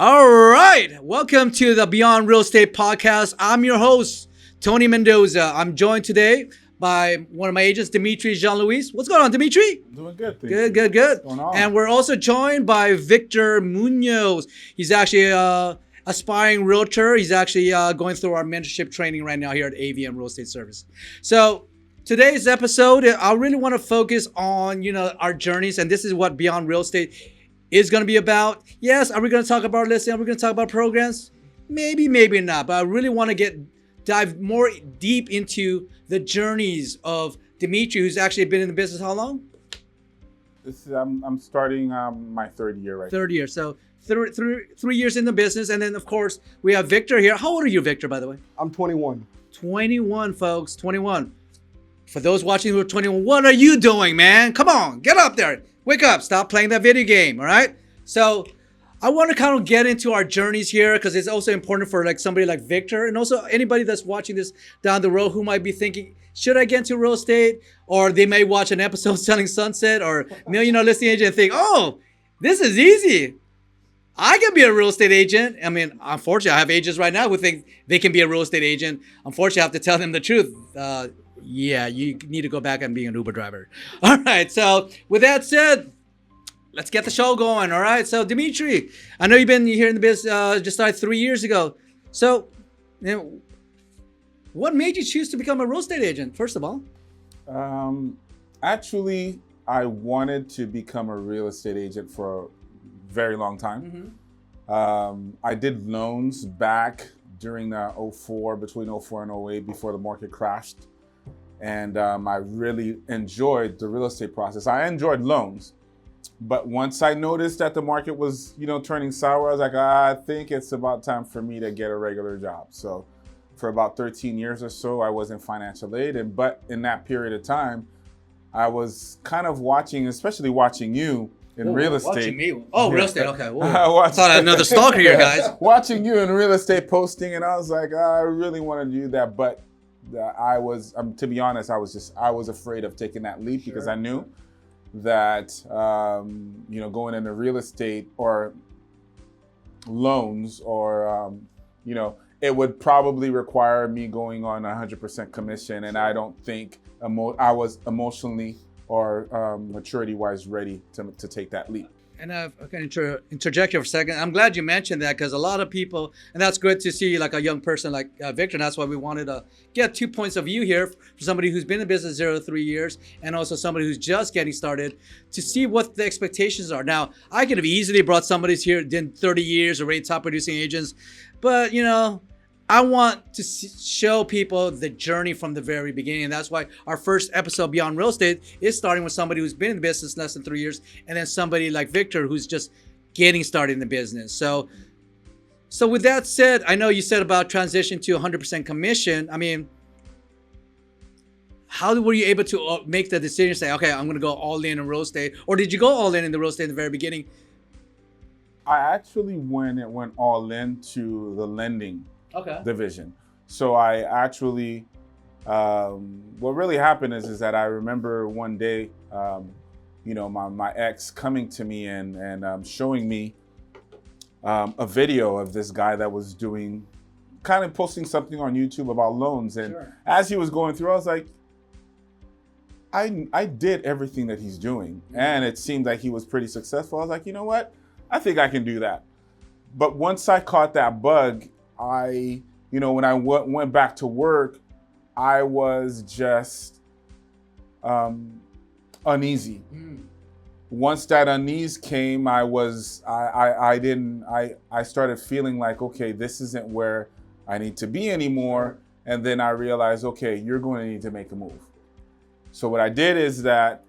All right. Welcome to the Beyond Real Estate podcast. I'm your host, Tony Mendoza. I'm joined today by one of my agents, Dimitri Jean-Louis. What's going on, Dimitri? I'm doing good. Good. What's going on? And we're also joined by Victor Muñoz. He's actually an aspiring realtor. He's actually going through our mentorship training right now here at AVM Real Estate Service. So today's episode, I really want to focus on, our journeys. And this is what Beyond Real Estate is going to be about. Yes, are we going to talk about listing? Are we going to talk about programs? Maybe not. But I really want to dive more deep into the journeys of Dimitri, who's actually been in the business how long? I'm starting my third year right now. Third year. So 3 years in the business. And then, of course, we have Victor here. How old are you, Victor, by the way? I'm 21. 21, folks. 21. For those watching who are 21, what are you doing, man? Come on, get up there. Wake up. Stop playing that video game, all right? So I want to kind of get into our journeys here because it's also important for somebody like Victor and also anybody that's watching this down the road who might be thinking, should I get into real estate? Or they may watch an episode Selling Sunset or Millionaire Listing Agent and think, oh, this is easy. I can be a real estate agent. I mean, unfortunately, I have agents right now who think they can be a real estate agent. Unfortunately, I have to tell them the truth. Yeah, you need to go back and being an Uber driver. All right. So with that said, let's get the show going. All right. So Dimitri, I know you've been here in the business just started 3 years ago. So, what made you choose to become a real estate agent, first of all? Actually, I wanted to become a real estate agent for a very long time. Mm-hmm. I did loans back during the between 04 and 08 before the market crashed. And I really enjoyed the real estate process. I enjoyed loans, but once I noticed that the market was, turning sour, I was like, I think it's about time for me to get a regular job. So for about 13 years or so, I was in financial aid. But in that period of time, I was kind of watching, especially watching you in real estate. Watching me? Oh, real estate. Okay. I thought I had another stalker here, guys. Watching you in real estate posting, and I was like, I really want to do that, but I was, to be honest, I was afraid of taking that leap because I knew that, going into real estate or loans or, it would probably require me going on 100% commission. And I don't think I was emotionally or maturity-wise ready to take that leap. And I can interject here for a second. I'm glad you mentioned that because a lot of people, and that's good to see like a young person like Victor. And that's why we wanted to get 2 points of view here for somebody who's been in business 0 to 3 years and also somebody who's just getting started to see what the expectations are. Now, I could have easily brought somebody here in 30 years already top producing agents, but I want to show people the journey from the very beginning. And that's why our first episode, Beyond Real Estate, is starting with somebody who's been in the business less than 3 years, and then somebody like Victor who's just getting started in the business. So with that said, I know you said about transition to 100% commission. I mean, how were you able to make the decision, say, okay, I'm going to go all in real estate? Or did you go all in the real estate in the very beginning? I actually went all into the lending division. So I actually, what really happened is that I remember one day, my ex coming to me and showing me a video of this guy that was kind of posting something on YouTube about loans. And as he was going through, I was like, I did everything that he's doing. And it seemed like he was pretty successful. I was like, you know what? I think I can do that. But once I caught that bug, when I went back to work, I was just uneasy. Once that unease came, I started feeling like, okay, this isn't where I need to be anymore. And then I realized, okay, you're going to need to make a move. So what I did is that,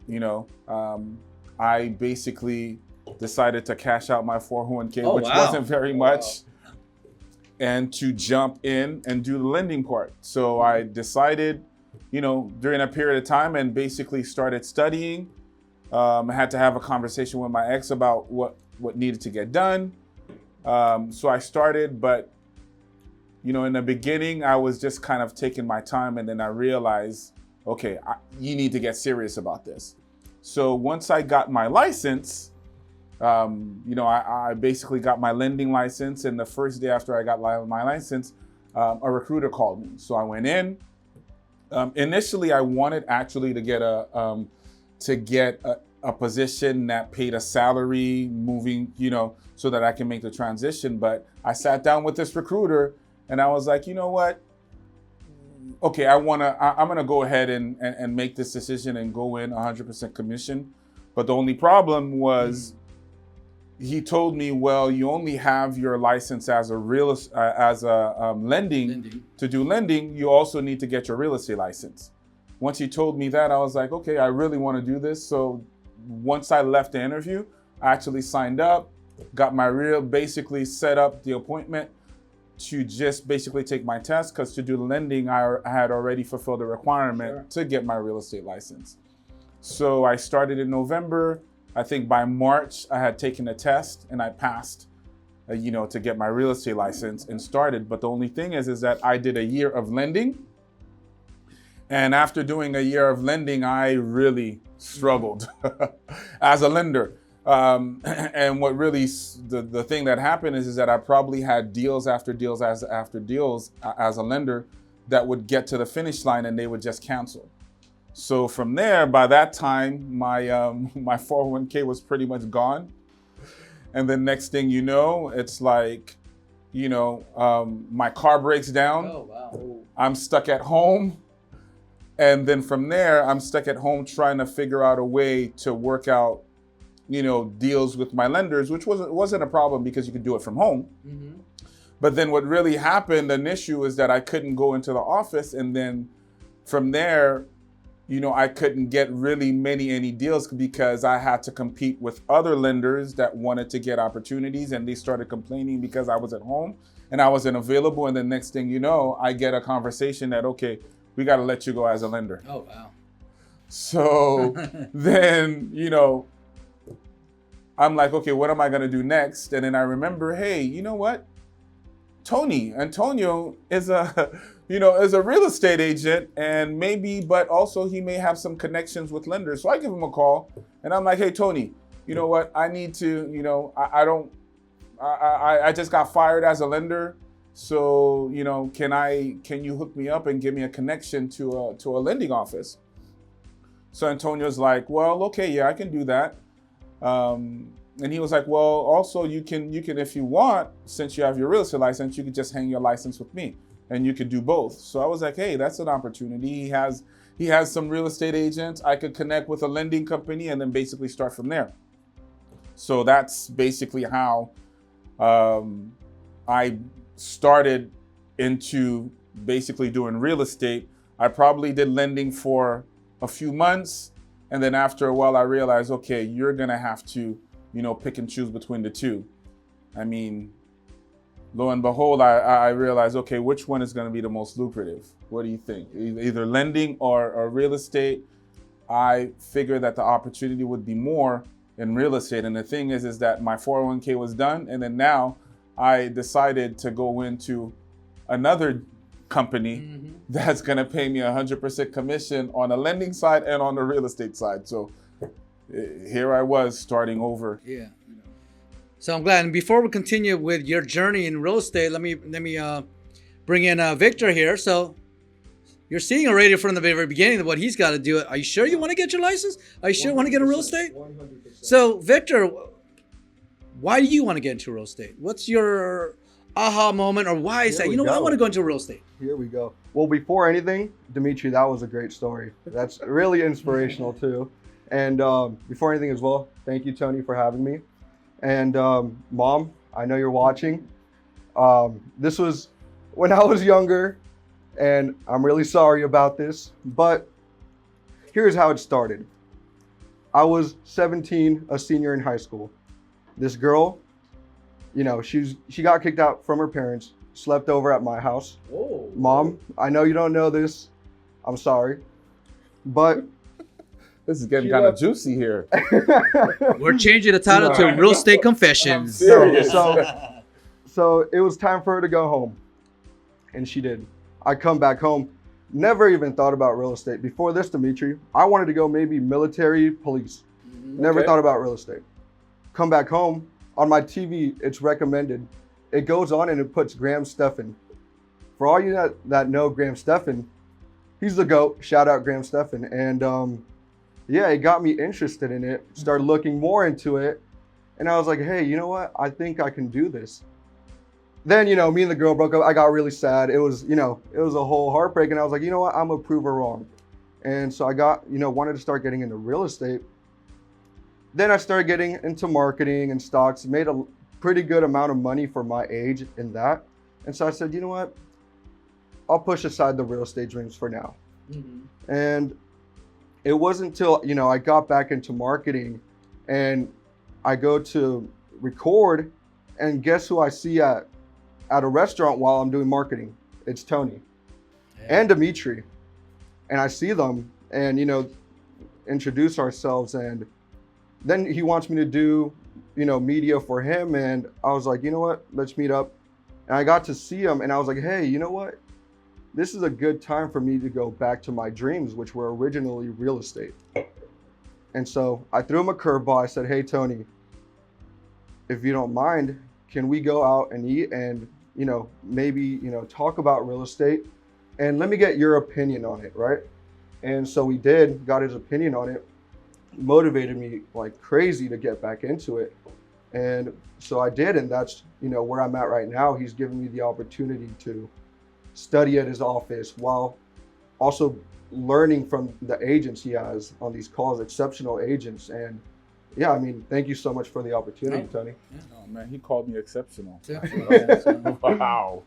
I basically decided to cash out my 401k, which wasn't very much, and to jump in and do the lending part. So I decided, during a period of time and basically started studying. I had to have a conversation with my ex about what needed to get done. So I started, but, in the beginning, I was just kind of taking my time, and then I realized, okay, you need to get serious about this. So once I got my license, I basically got my lending license, and the first day after I got my license, a recruiter called me. So I went in. Initially, I wanted actually to get a position that paid a salary moving, so that I can make the transition. But I sat down with this recruiter and I was like, you know what? Okay, I'm gonna go ahead and make this decision and go in 100% commission. But the only problem was he told me, well, you only have your license as lending. To do lending, you also need to get your real estate license. Once he told me that, I was like, okay, I really want to do this. So once I left the interview, I actually signed up, got basically set up the appointment to just basically take my test, because to do lending, I had already fulfilled the requirement to get my real estate license. So I started in November. I think by March, I had taken a test and I passed, to get my real estate license and started. But the only thing is that I did a year of lending. And after doing a year of lending, I really struggled as a lender. And what really, the thing that happened is that I probably had deals after deals after deals as a lender that would get to the finish line and they would just cancel. So from there, by that time, my 401k was pretty much gone. And then next thing you know, it's like, my car breaks down. Oh, wow. I'm stuck at home. And then from there, I'm stuck at home trying to figure out a way to work out, deals with my lenders, which wasn't a problem because you could do it from home. Mm-hmm. But then what really happened, an issue, is that I couldn't go into the office. And then from there, I couldn't get really any deals because I had to compete with other lenders that wanted to get opportunities, and they started complaining because I was at home and I wasn't available. And the next thing you know, I get a conversation that, okay, we got to let you go as a lender. Oh, wow. So then, I'm like, okay, what am I going to do next? And then I remember, hey, you know what? Antonio is a real estate agent, and but also he may have some connections with lenders. So I give him a call and I'm like, hey, Tony, you know what? I need to, I just got fired as a lender. So, can you hook me up and give me a connection to a lending office? So Antonio's like, well, okay, yeah, I can do that. And he was like, well, also you can, if you want, since you have your real estate license, you could just hang your license with me and you could do both. So I was like, hey, that's an opportunity. He has some real estate agents. I could connect with a lending company and then basically start from there. So that's basically how I started into basically doing real estate. I probably did lending for a few months. And then after a while, I realized, okay, you're going to have to, pick and choose between the two. I mean, lo and behold, I realized, okay, which one is going to be the most lucrative? What do you think? Either lending or real estate? I figured that the opportunity would be more in real estate. And the thing is that my 401k was done. And then now I decided to go into another company that's going to pay me 100% commission on the lending side and on the real estate side. So here I was starting over. Yeah. So I'm glad. And before we continue with your journey in real estate, let me bring in Victor here. So you're seeing already from the very beginning what he's got to do. Are you sure you want to get your license? Are you sure you want to get in real estate? 100%. So Victor, why do you want to get into real estate? What's your aha moment, or why is that? I want to go into real estate. Here we go. Well, before anything, Dimitri, that was a great story. That's really inspirational too. And before anything as well, thank you, Tony, for having me. And Mom, I know you're watching. This was when I was younger, and I'm really sorry about this, but here's how it started. I was 17, a senior in high school. This girl, she got kicked out from her parents, slept over at my house. Whoa. Mom, I know you don't know this. I'm sorry. But this is getting kind of juicy here. We're changing the title to Real Estate Confessions. So it was time for her to go home. And she did. I come back home, never even thought about real estate. Before this, Dimitri, I wanted to go maybe military, police. Never thought about real estate. come back home. On my TV, it's recommended. It goes on and it puts Graham Stephan. For all you that know Graham Stephan, he's the GOAT. Shout out Graham Stephan. And yeah, it got me interested in it. Started looking more into it. And I was like, hey, you know what? I think I can do this. Then, me and the girl broke up. I got really sad. It was, it was a whole heartbreak. And I was like, you know what? I'm gonna prove her wrong. And so I got, wanted to start getting into real estate. Then I started getting into marketing and stocks, made a pretty good amount of money for my age in that. And so I said, you know what? I'll push aside the real estate dreams for now. Mm-hmm. And it wasn't until, I got back into marketing and I go to record, and guess who I see at a restaurant while I'm doing marketing? It's Tony and Dimitri. And I see them and, introduce ourselves, and then he wants me to do, media for him. And I was like, you know what, let's meet up. And I got to see him and I was like, hey, you know what? This is a good time for me to go back to my dreams, which were originally real estate. And so I threw him a curveball. I said, hey, Tony, if you don't mind, can we go out and eat and, maybe, talk about real estate? And let me get your opinion on it, right? And so we did, got his opinion on it, motivated me like crazy to get back into it. And so I did, and that's, where I'm at right now. He's given me the opportunity to study at his office while also learning from the agents he has on these calls, exceptional agents. And yeah, thank you so much for the opportunity, Tony. Oh man, he called me exceptional. Yeah. Wow.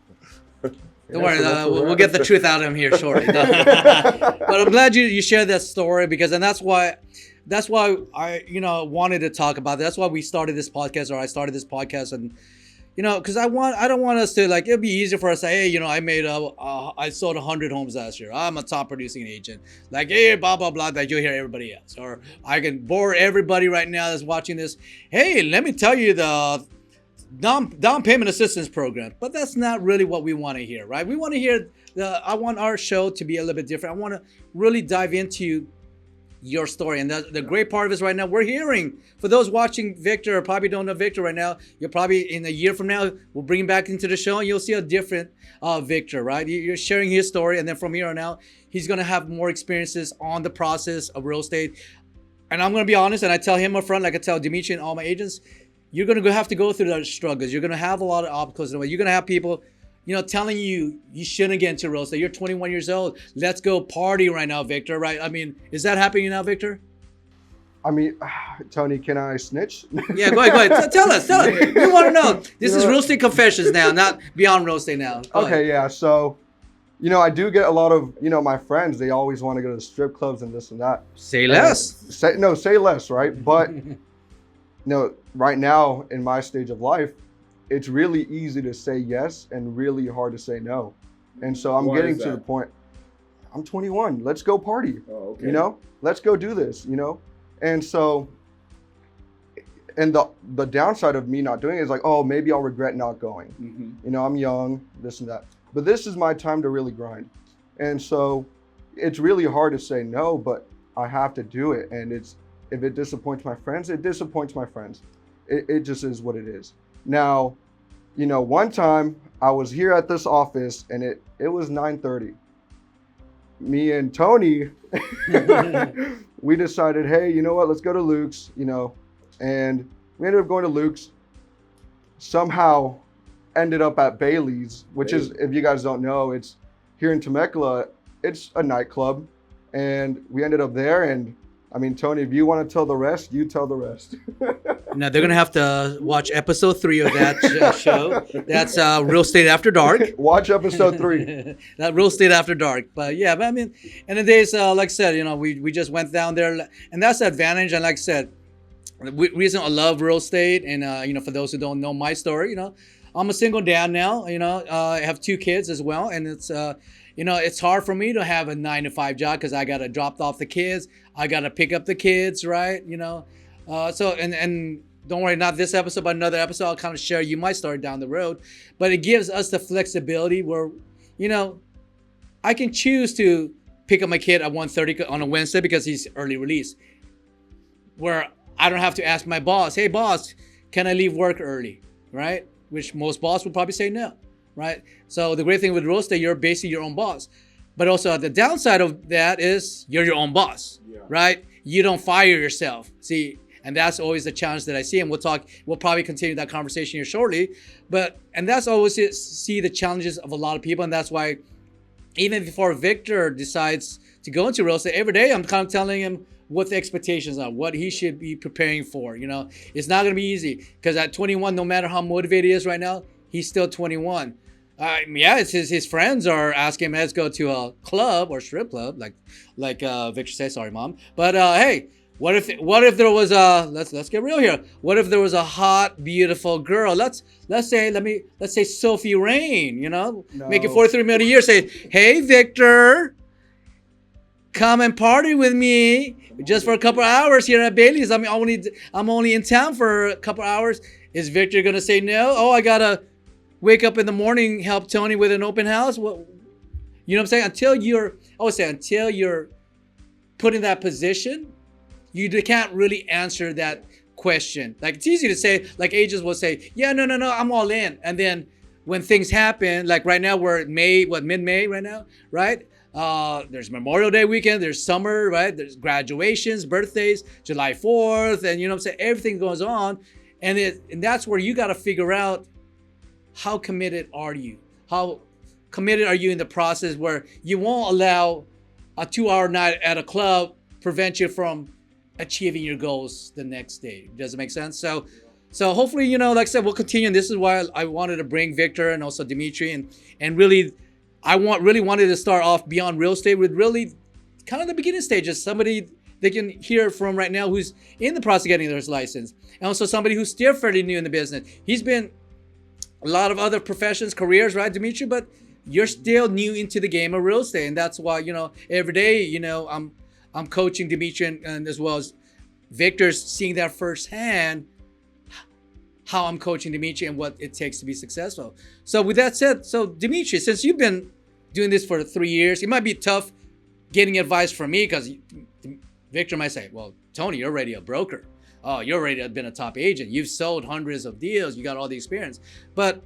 Don't worry, we'll get the truth out of him here shortly. But I'm glad you shared that story, because, and that's why I, wanted to talk about that. That's why we started this podcast, or I started this podcast. And, because I don't want us to, like, it'd be easier for us to say, hey, I sold 100 homes last year. I'm a top producing agent. Like, hey, blah, blah, blah, that you'll hear everybody else. Or I can bore everybody right now that's watching this. Hey, let me tell you the down payment assistance program. But that's not really what we want to hear, right? We want to hear I want our show to be a little bit different. I want to really dive into your story. And the great part of this right now, we're hearing, for those watching Victor or probably don't know Victor right now, you're probably in a year from now, we'll bring him back into the show and you'll see a different Victor, right? You're sharing his story. And then from here on out, he's going to have more experiences on the process of real estate. And I'm going to be honest, and I tell him up front, like I tell Dimitri and all my agents, you're going to have to go through those struggles. You're going to have a lot of obstacles in the way. You're going to have people, telling you shouldn't get into real estate. You're 21 years old. Let's go party right now, Victor, right? Is that happening now, Victor? Tony, can I snitch? Yeah, go ahead. Tell us. We want to know. This is real estate confessions now, not beyond real estate now. Go ahead. Yeah. So, I do get a lot of, my friends, they always want to go to the strip clubs and this and that. Say less. Say less, right? But, right now in my stage of life, it's really easy to say yes and really hard to say no. And so I'm getting to the point, I'm 21, let's go party, let's go do this, And so, and the downside of me not doing it is like, oh, maybe I'll regret not going. Mm-hmm. I'm young, this and that. But this is my time to really grind. And so it's really hard to say no, but I have to do it. And if it disappoints my friends, it disappoints my friends. It just is what it is. Now, one time I was here at this office and it was 9:30. Me and Tony, we decided, hey, you know what, let's go to Luke's, and we ended up going to Luke's. Somehow ended up at Bailey's, which is, if you guys don't know, it's here in Temecula, it's a nightclub. And we ended up there, and Tony, if you want to tell the rest, you tell the rest. Now they're gonna have to watch episode 3 of that show. That's Real Estate After Dark. Watch episode 3. That Real Estate After Dark. But yeah, in the days, like I said, we just went down there, and that's the advantage. And like I said, the reason I love real estate, and for those who don't know my story, I'm a single dad now. I have 2 kids as well, and it's it's hard for me to have a 9-to-5 job because I gotta drop off the kids, I gotta pick up the kids, right? So and don't worry, not this episode, but another episode, I'll kind of share you my story down the road. But it gives us the flexibility where, I can choose to pick up my kid at 1:30 on a Wednesday because he's early release. Where I don't have to ask my boss, hey boss, can I leave work early, right? Which most boss would probably say no, right? So the great thing with real estate, you're basically your own boss. But also the downside of that is you're your own boss, right? You don't fire yourself. See, and that's always the challenge that I see. And we'll probably continue that conversation here shortly. And that's always see the challenges of a lot of people. And that's why even before Victor decides to go into real estate, every day I'm kind of telling him what the expectations are, what he should be preparing for. It's not going to be easy because at 21, no matter how motivated he is right now, he's still 21. It's his friends are asking him, let's go to a club or strip club, like Victor says, sorry, mom. But hey, what if there was let's get real here. What if there was a hot, beautiful girl? Let's say Sophie Rain, making 43 million a year, say, hey Victor, come and party with me just for a couple hours here at Bailey's. I'm only in town for a couple hours. Is Victor gonna say no? Oh, I gotta wake up in the morning, help Tony with an open house. What, you know what I'm saying? Until you're put in that position, you can't really answer that question. Like, it's easy to say, like agents will say, yeah, no, I'm all in. And then when things happen, like right now we're mid-May right now, right? There's Memorial Day weekend, there's summer, right? There's graduations, birthdays, July 4th, and you know what I'm saying? Everything goes on. And that's where you got to figure out, how committed are you? How committed are you in the process where you won't allow a 2-hour night at a club prevent you from achieving your goals the next day? Does it make sense? So hopefully, like I said, we'll continue. And this is why I wanted to bring Victor and also Dimitri, and really, really wanted to start off Beyond Real Estate with really kind of the beginning stages, somebody they can hear from right now who's in the process of getting their license, and also somebody who's still fairly new in the business. He's been a lot of other professions, careers, right, Dimitri? But you're still new into the game of real estate. And that's why, every day, I'm coaching Dimitri and as well as Victor's seeing that firsthand, how I'm coaching Dimitri and what it takes to be successful. So with that said, Dimitri, since you've been doing this for 3 years, it might be tough getting advice from me because Victor might say, well, Tony, you're already a broker. Oh, you're already been a top agent. You've sold hundreds of deals. You got all the experience. But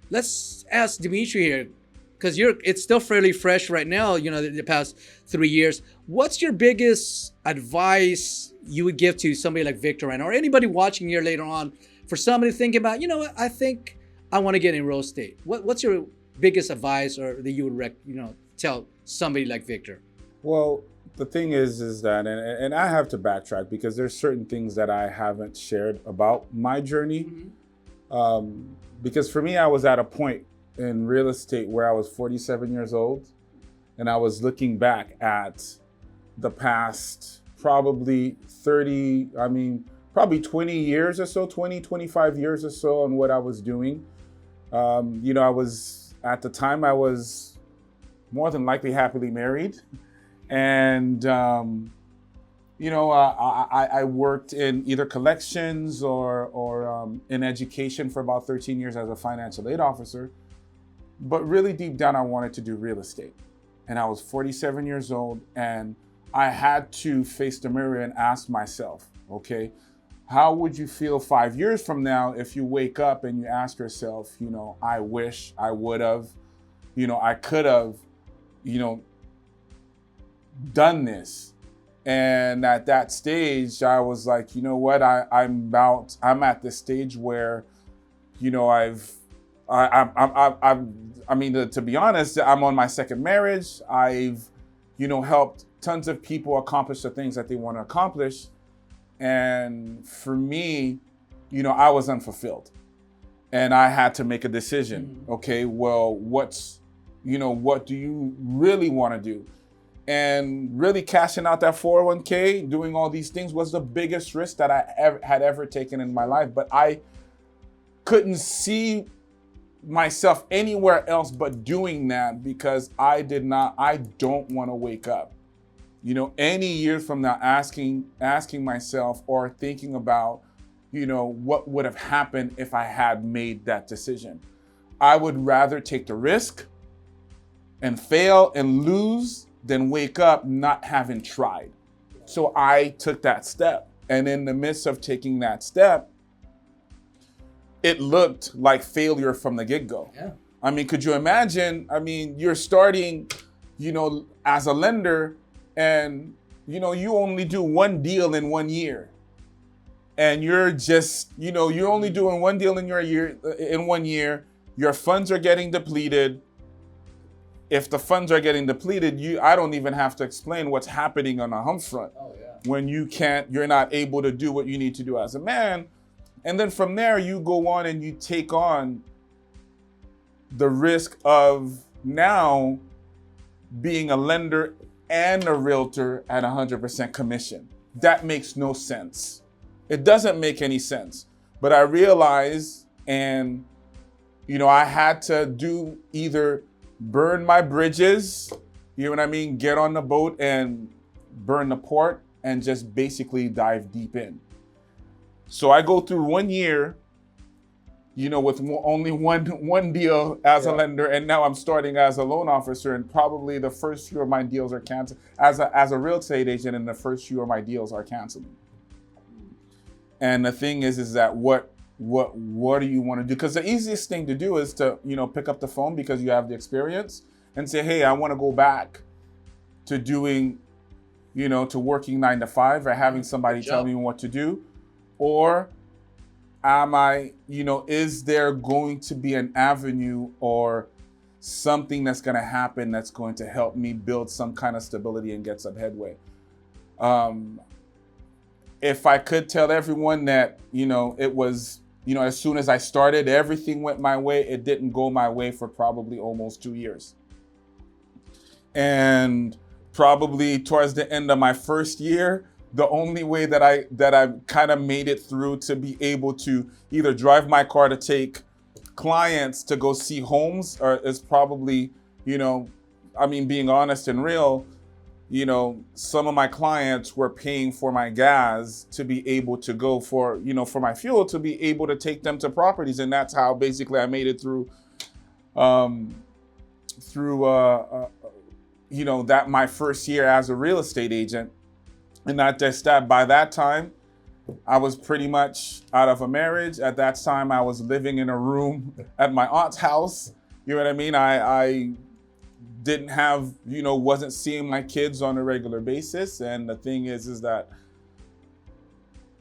let's ask Dimitri here, because it's still fairly fresh right now, the past 3 years. What's your biggest advice you would give to somebody like Victor right now, or anybody watching here later on, for somebody thinking about, I think I want to get in real estate? What's your biggest advice or that you would tell somebody like Victor? Well, the thing is that, and I have to backtrack because there's certain things that I haven't shared about my journey. Because for me, I was at a point in real estate where I was 47 years old, and I was looking back at the past probably 20 years or so, 25 years or so on what I was doing. I was more than likely happily married. And, I worked in either collections or in education for about 13 years as a financial aid officer. But really deep down, I wanted to do real estate. And I was 47 years old, and I had to face the mirror and ask myself, okay, how would you feel 5 years from now if you wake up and you ask yourself, I wish I would have, I could have, done this. And at that stage, I was like, you know what, I'm at this stage where, to be honest, I'm on my second marriage. I've, helped tons of people accomplish the things that they want to accomplish. And for me, I was unfulfilled, and I had to make a decision. Okay, well, what do you really want to do? And really cashing out that 401k, doing all these things was the biggest risk that I had ever taken in my life. But I couldn't see myself anywhere else but doing that, because I don't want to wake up, any years from now asking myself or thinking about, what would have happened if I had made that decision. I would rather take the risk and fail and lose than wake up not having tried. So I took that step. And in the midst of taking that step, it looked like failure from the get-go. Yeah. I mean, could you imagine? I mean, you're starting, as a lender, and, you only do one deal in 1 year. And you're just, you're only doing one deal in 1 year. Your funds are getting depleted. If the funds are getting depleted, I don't even have to explain what's happening on the home front. Oh, yeah. When you're not able to do what you need to do as a man. And then from there, you go on and you take on the risk of now being a lender and a realtor at 100% commission. That makes no sense. It doesn't make any sense. But I realized, and, I had to do either burn my bridges, you know what I mean? Get on the boat and burn the port and just basically dive deep in. So I go through 1 year, with only one deal as a lender, and now I'm starting as a loan officer, and probably the first few of my deals are canceled. As a real estate agent, and the first few of my deals are canceling. And the thing is that what do you want to do? Because the easiest thing to do is to, pick up the phone because you have the experience and say, hey, I want to go back to doing, to working 9 to 5 or having somebody tell me what to do. Or am I, is there going to be an avenue or something that's going to happen that's going to help me build some kind of stability and get some headway? If I could tell everyone that, it was, as soon as I started, everything went my way. It didn't go my way for probably almost 2 years. And probably towards the end of my first year, the only way that I kind of made it through to be able to either drive my car to take clients to go see homes is probably, being honest and real, some of my clients were paying for my gas to be able to go for my fuel to be able to take them to properties. And that's how basically I made it through, that my first year as a real estate agent. And not just that, by that time, I was pretty much out of a marriage. At that time, I was living in a room at my aunt's house. You know what I mean? I didn't have, wasn't seeing my kids on a regular basis. And the thing is that,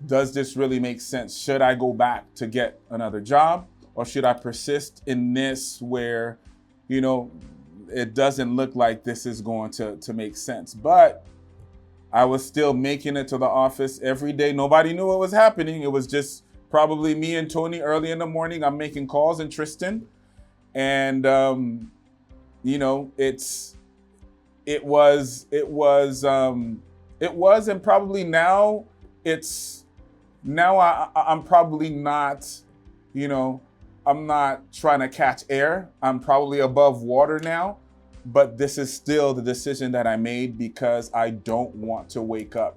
does this really make sense? Should I go back to get another job? Or should I persist in this where, it doesn't look like this is going to make sense? But I was still making it to the office every day. Nobody knew what was happening. It was just probably me and Tony early in the morning. I'm making calls, and Tristan. And, it was, and probably now I'm probably not, I'm not trying to catch air. I'm probably above water now. But this is still the decision that I made because I don't want to wake up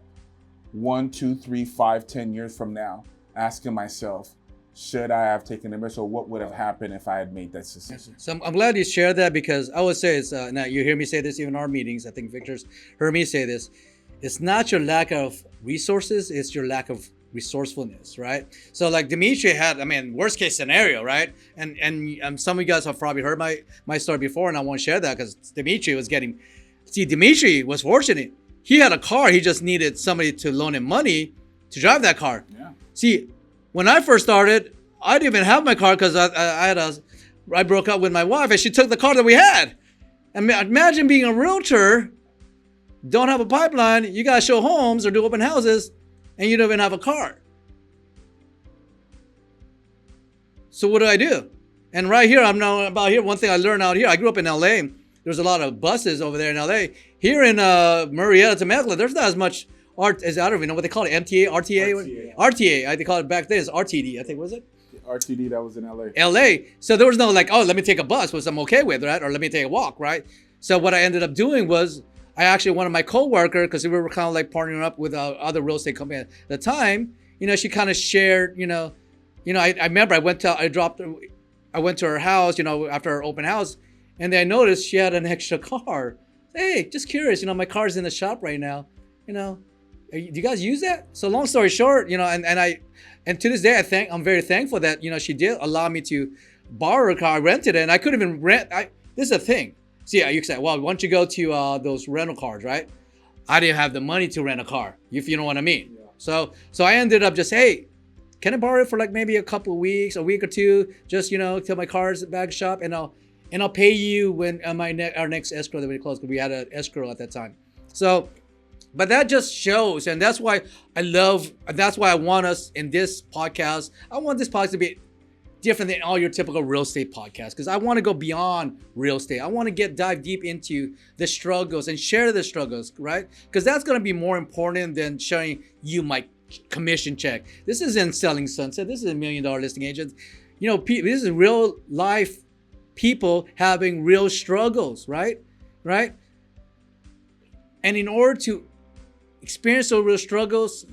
1, 2, 3, 5, 10 years from now asking myself, should I have taken the risk, or what would have happened if I had made that decision? So I'm glad you shared that, because I would say it's, now you hear me say this even in our meetings. I think Victor's heard me say this. It's not your lack of resources, it's your lack of resourcefulness, right? So like Dimitri had, worst case scenario, right? And some of you guys have probably heard my story before, and I want to share that because Dimitri was fortunate. He had a car, he just needed somebody to loan him money to drive that car. Yeah. See, when I first started, I didn't even have my car because I broke up with my wife and she took the car that we had. And imagine being a realtor, don't have a pipeline, you gotta show homes or do open houses, and you don't even have a car. So what do I do? And right here, I'm now about here. One thing I learned out here, I grew up in LA. There's a lot of buses over there in LA. Here in Murrieta, Temecula, there's not as much art as, I don't even know what they call it, MTA, RTA? RTA, they call it back then, it's RTD, I think, was it? RTD, that was in LA. LA. So there was no like, oh, let me take a bus, which I'm okay with, right? Or let me take a walk, right? So what I ended up doing was, I actually wanted my coworker, because we were kind of like partnering up with other real estate company at the time. She kind of shared, I remember I went to her house, after her open house, and then I noticed she had an extra car. Hey, just curious, my car's in the shop right now. Do you guys use that? So long story short, and to this day, I'm very thankful that, she did allow me to borrow a car. I rented it, and I couldn't even rent. This is a thing. So yeah, you can say, well, once you go to those rental cars, right? I didn't have the money to rent a car, if you know what I mean. Yeah. So I ended up just, hey, can I borrow it for like maybe a couple of weeks, a week or two, just, till my car's back shop, and I'll pay you when our next escrow that we closed, because we had an escrow at that time. So, but that just shows, and that's why I want us in this podcast. I want this podcast to be different than all your typical real estate podcasts, because I want to go beyond real estate. I want to dive deep into the struggles and share the struggles, right? Because that's going to be more important than showing you my commission check. This isn't selling sunset. This is $1 million listing agents. This is real life people having real struggles, right? And in order to experience those real struggles,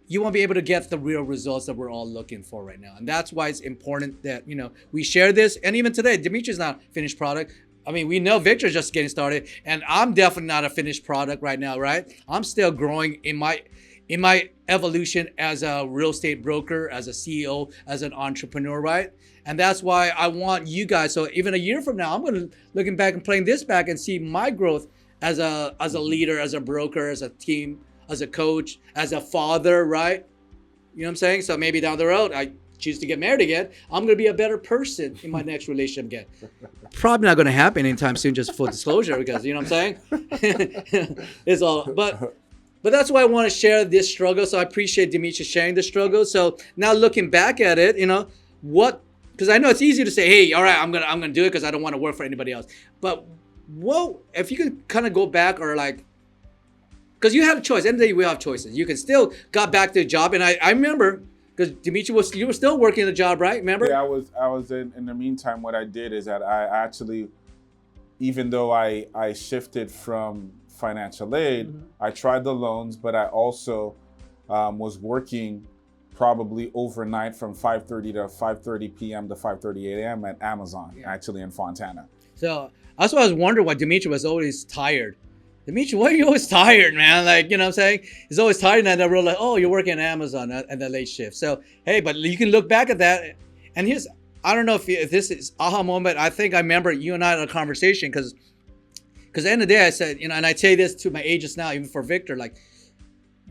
you won't be able to get the real results that we're all looking for right now. And that's why it's important that, we share this. And even today, Dimitri's not a finished product. I mean, we know Victor's just getting started, and I'm definitely not a finished product right now, right? I'm still growing in my evolution as a real estate broker, as a CEO, as an entrepreneur, right? And that's why I want you guys. So even a year from now, I'm going to looking back and playing this back and see my growth as a leader, as a broker, as a team, as a coach, as a father, right? You know what I'm saying? So maybe down the road, I choose to get married again. I'm going to be a better person in my next relationship again. Probably not going to happen anytime soon, just full disclosure, because you know what I'm saying? It's all, but that's why I want to share this struggle. So I appreciate Dimitri sharing the struggle. So now looking back at it, because I know it's easy to say, hey, all right, I'm gonna do it because I don't want to work for anybody else. But if you can kind of go back, or like, because you have a choice. At the end of the day, we have choices. You can still got back to the job, and I remember, because Dimitri you were still working the job, right? Remember? Yeah, I was in the meantime. What I did is that I actually, even though I shifted from financial aid, mm-hmm. I tried the loans, but I also was working probably overnight from 5:30 to 5:30 p.m. to 5:30 a.m. at Amazon, actually in Fontana. So that's why I was wondering why Dimitri was always tired. Dimitri, why are you always tired, man? Like, you know what I'm saying? He's always tired, and they're like, oh, you're working at Amazon at the late shift. So, hey, but you can look back at that. And I don't know if this is aha moment. I think I remember you and I had a conversation, because at the end of the day, I said, and I say this to my agents now, even for Victor, like,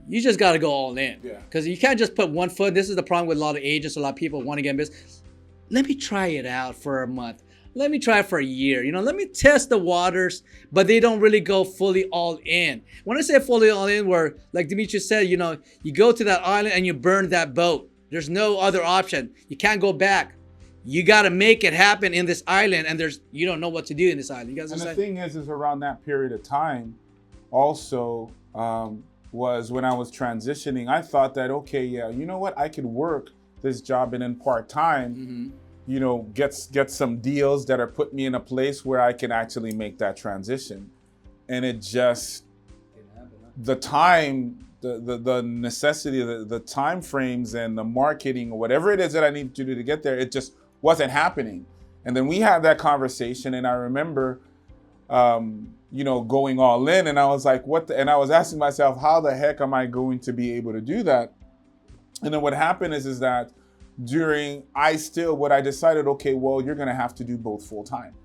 you just got to go all in. Yeah. Because you can't just put one foot. This is the problem with a lot of agents, a lot of people want to get in business. Let me try it out for a month. Let me try it for a year. Let me test the waters, but they don't really go fully all in. When I say fully all in, where, like Dimitri said, you go to that island and you burn that boat. There's no other option. You can't go back. You got to make it happen in this island, and you don't know what to do in this island. You guys and the thing is around that period of time, also was when I was transitioning, I thought that, okay, yeah, you know what? I could work this job and then part-time, mm-hmm. Get some deals that are put me in a place where I can actually make that transition. And it just, the time, the necessity, the time frames and the marketing or whatever it is that I need to do to get there, it just wasn't happening. And then we had that conversation, and I remember, going all in, and I was like, and I was asking myself, how the heck am I going to be able to do that? And then what happened is that what I decided, okay, well, you're going to have to do both full time.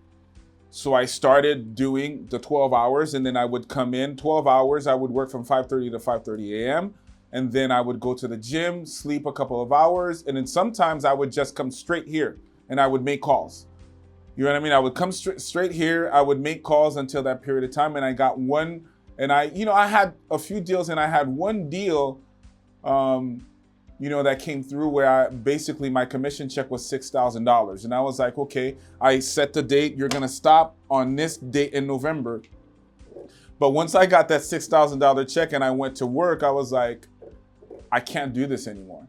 So I started doing the 12 hours, and then I would come in 12 hours. I would work from 5:30 to 5:30 a.m. And then I would go to the gym, sleep a couple of hours. And then sometimes I would just come straight here and I would make calls. You know what I mean? I would come straight here. I would make calls until that period of time. And I got one, and I had a few deals, and I had one deal, that came through where basically my commission check was $6,000. And I was like, okay, I set the date. You're going to stop on this date in November. But once I got that $6,000 check and I went to work, I was like, I can't do this anymore.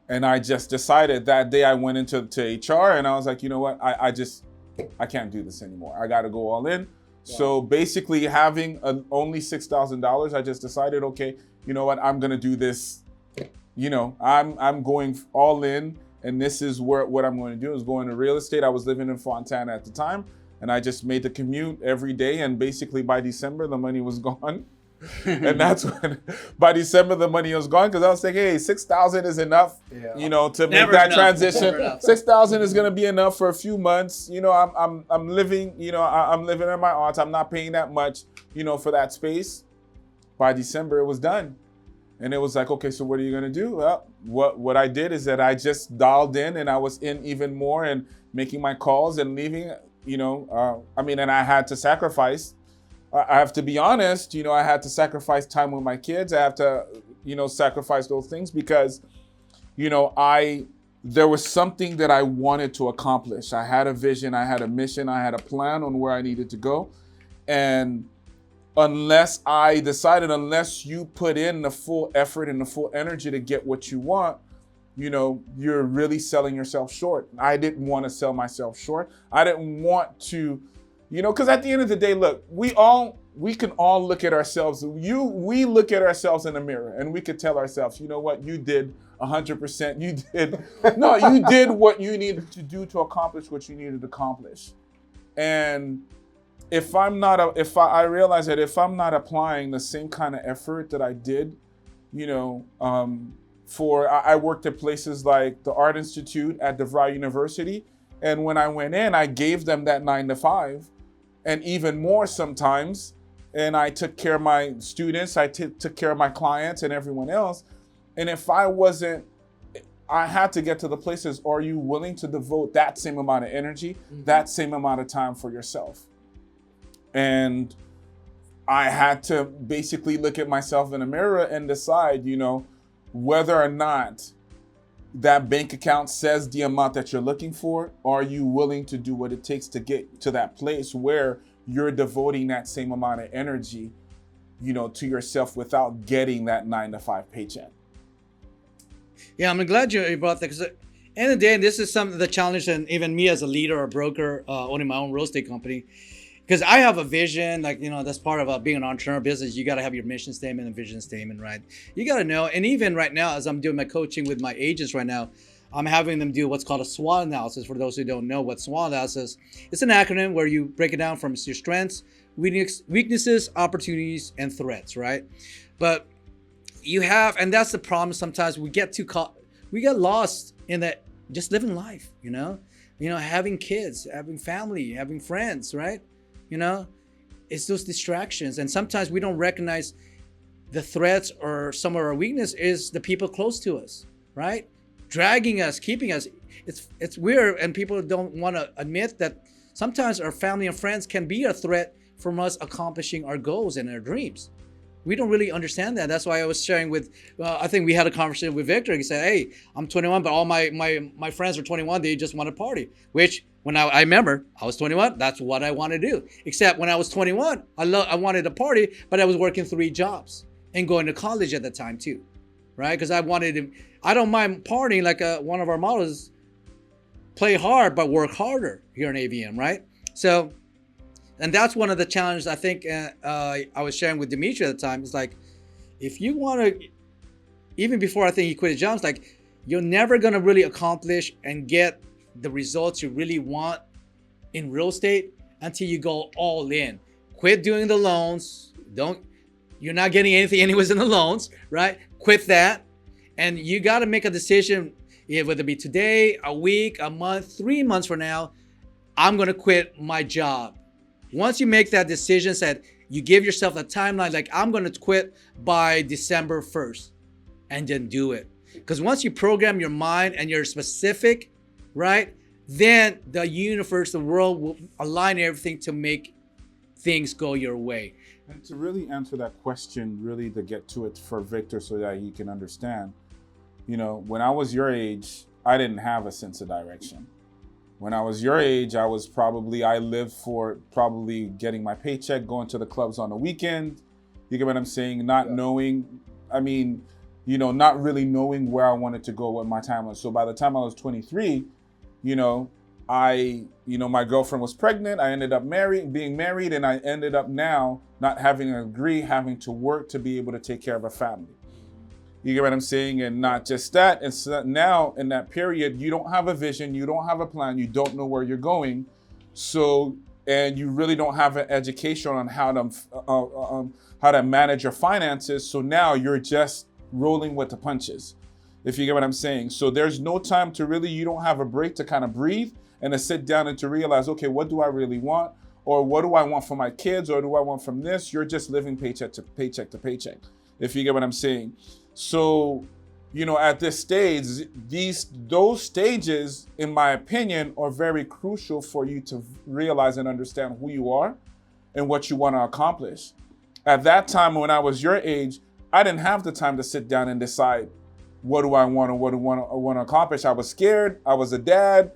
And I just decided that day I went into HR, and I was like, you know what? I can't do this anymore. I got to go all in. Yeah. So basically having only $6,000, I just decided, okay, you know what? I'm going to do this. I'm going all in, and this is what I'm going to do is go into real estate. I was living in Fontana at the time, and I just made the commute every day. And basically by December, the money was gone. And that's when, by December, the money was gone because I was thinking, hey, 6,000 is enough, you know, to Never make that enough. transition. Never enough. 6,000 is gonna be enough for a few months. You know, I'm living, you know, I'm living at my aunt's. I'm not paying that much, you know, for that space. By December, it was done. And it was like, okay, so what are you gonna do? Well, what I did is that I just dialed in and I was in even more and making my calls and leaving, you know, and I had to sacrifice. I have to be honest, you know, I had to sacrifice time with my kids. I have to, you know, sacrifice those things because, you know, there was something that I wanted to accomplish. I had a vision, I had a mission, I had a plan on where I needed to go. And unless you put in the full effort and the full energy to get what you want, you know, you're really selling yourself short. I didn't want to sell myself short. I didn't want to, you know, because at the end of the day, look, we can all look at ourselves. We look at ourselves in the mirror and we could tell ourselves, you know what, you did 100%. You did what you needed to do to accomplish what you needed to accomplish. And I realize that if I'm not applying the same kind of effort that I did, you know, I worked at places like the Art Institute at DeVry University. And when I went in, I gave them that 9 to 5 and even more sometimes. And I took care of my students, I took care of my clients and everyone else. And if I had to get to the places, are you willing to devote that same amount of energy, that same amount of time for yourself? And I had to basically look at myself in the mirror and decide, you know, whether or not that bank account says the amount that you're looking for. Are you willing to do what it takes to get to that place where you're devoting that same amount of energy, you know, to yourself without getting that 9 to 5 paycheck? Yeah, I'm glad you brought that because at the end of the day, this is some of the challenge, and even me as a leader or broker owning my own real estate company, because I have a vision, like, you know, that's part of being an entrepreneur business. You got to have your mission statement and vision statement, right? You got to know. And even right now, as I'm doing my coaching with my agents right now, I'm having them do what's called a SWOT analysis. For those who don't know what SWOT analysis, it's an acronym where you break it down from your strengths, weaknesses, opportunities, and threats, right? But you have, and that's the problem. Sometimes we get lost in that, just living life, you know, having kids, having family, having friends, right? You know, it's those distractions. And sometimes we don't recognize the threats or some of our weakness is the people close to us, right? Dragging us, keeping us. It's weird. And people don't want to admit that sometimes our family and friends can be a threat from us accomplishing our goals and our dreams. We don't really understand that. That's why I was sharing with, I think we had a conversation with Victor. He said, hey, I'm 21, but all my friends are 21. They just want to party, which when I remember I was 21, that's what I want to do. Except when I was 21, I wanted to party, but I was working 3 jobs and going to college at the time too, right? Because I don't mind partying, like one of our models, play hard, but work harder here in AVM, right? So, and that's one of the challenges I think I was sharing with Dimitri at the time. It's like, if you want to, even before I think he quit his job, it's like, you're never going to really accomplish and get the results you really want in real estate until you go all in. Quit doing the loans. You're not getting anything anyways in the loans, right? Quit that. And you got to make a decision, whether it be today, a week, a month, 3 months from now, I'm going to quit my job. Once you make that decision, said you give yourself a timeline, like I'm going to quit by December 1st, and then do it. Because once you program your mind and you're specific, right, then the universe, the world will align everything to make things go your way. And to really answer that question, really to get to it for Victor so that he can understand, you know, when I was your age, I didn't have a sense of direction. When I was your age, I lived for probably getting my paycheck, going to the clubs on the weekend. You get what I'm saying? Not knowing, not really knowing where I wanted to go, what my time was. So by the time I was 23, my girlfriend was pregnant. I ended up being married, and I ended up now not having a degree, having to work to be able to take care of a family. You get what I'm saying? And not just that. And so now in that period, you don't have a vision, you don't have a plan, you don't know where you're going. So and you really don't have an education on how to manage your finances. So now you're just rolling with the punches, if you get what I'm saying. So there's no time to really, you don't have a break to kind of breathe and to sit down and to realize, okay, what do I really want? Or what do I want for my kids? Or do I want from this? You're just living paycheck to paycheck to paycheck, if you get what I'm saying. So, you know, at this stage, those stages, in my opinion, are very crucial for you to realize and understand who you are and what you want to accomplish. At that time, when I was your age, I didn't have the time to sit down and decide, what do I want or what do I want to accomplish? I was scared. I was a dad,